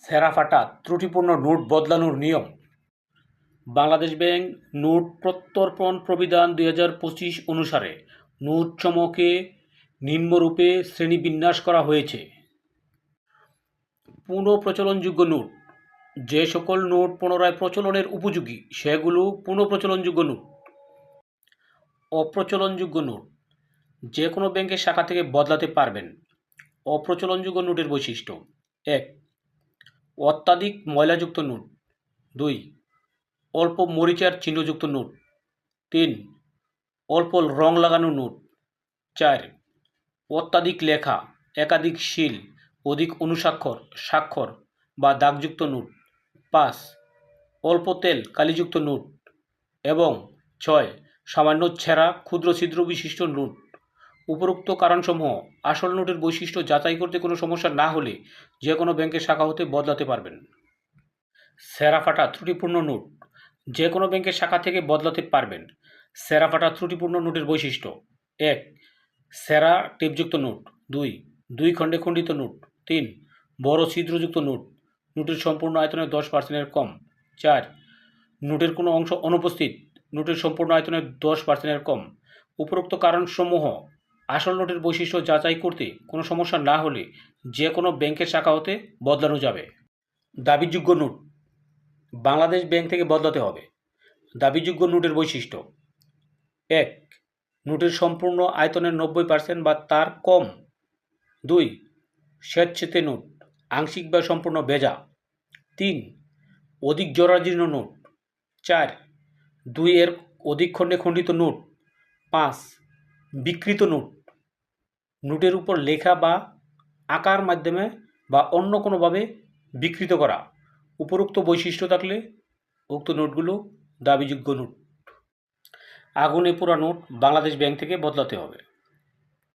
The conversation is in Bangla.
ছেঁড়া ফাটা ত্রুটিপূর্ণ নোট বদলানোর নিয়ম। বাংলাদেশ ব্যাংক নোট প্রত্যর্পণ প্রবিধান 2025 অনুসারে নোটসমূহকে নিম্নরূপে শ্রেণীবিন্যাস করা হয়েছে। পুনঃপ্রচলনযোগ্য নোট: যে সকল নোট পুনরায় প্রচলনের উপযোগী সেগুলো পুনঃপ্রচলনযোগ্য নোট। অপ্রচলনযোগ্য নোট: যে কোনো ব্যাংকের শাখা থেকে বদলাতে পারবেন। অপ্রচলনযোগ্য নোটের বৈশিষ্ট্য: 1. অত্যাধিক ময়লাযুক্ত নোট। 2. অল্প মরিচার চিহ্নযুক্ত নোট। 3. অল্প রং লাগানো নোট। 4. অত্যাধিক লেখা, একাধিক সিল, অধিক অনুস্বাক্ষর, স্বাক্ষর বা দাগযুক্ত নোট। 5. অল্প তেল কালিযুক্ত নোট। এবং 6. সামান্য ছেঁড়া ক্ষুদ্র ছিদ্র বিশিষ্ট নোট। উপরোক্ত কারণসমূহ আসল নোটের বৈশিষ্ট্য যাচাই করতে কোনো সমস্যা না হলে যে কোনো ব্যাংকের শাখা হতে বদলাতে পারবেন। ছেঁড়া ফাটা ত্রুটিপূর্ণ নোট: যে কোনো ব্যাংকের শাখা থেকে বদলাতে পারবেন। ছেঁড়া ফাটা ত্রুটিপূর্ণ নোটের বৈশিষ্ট্য: 1. ছেঁড়া টেপযুক্ত নোট। 2. খণ্ডে খণ্ডিত নোট। 3. বড় ছিদ্রযুক্ত নোট, নোটের সম্পূর্ণ আয়তনের 10%-এর কম। 4. নোটের কোনো অংশ অনুপস্থিত, নোটের সম্পূর্ণ আয়তনের 10%-এর কম। উপরোক্ত কারণসমূহ আসল নোটের বৈশিষ্ট্য যাচাই করতে কোনো সমস্যা না হলে যে কোনো ব্যাংকের শাখা হতে বদলানো যাবে। দাবিযোগ্য নোট: বাংলাদেশ ব্যাংক থেকে বদলাতে হবে। দাবিযোগ্য নোটের বৈশিষ্ট্য: 1. নোটের সম্পূর্ণ আয়তনের 90% বা তার কম। 2. স্বেচ্ছাতে নোট, আংশিক বা সম্পূর্ণ ভেজা। 3. অধিক জরাজীর্ণ নোট। 4. 2 এর অধিক খণ্ডে খণ্ডিত নোট। 5. বিকৃত নোট, নোটের উপর লেখা বা আঁকার মাধ্যমে বা অন্য কোনোভাবে বিকৃত করা। উপরোক্ত বৈশিষ্ট্য থাকলে উক্ত নোটগুলো দাবিযোগ্য নোট। আগুনে পোড়া নোট বাংলাদেশ ব্যাংক থেকে বদলাতে হবে।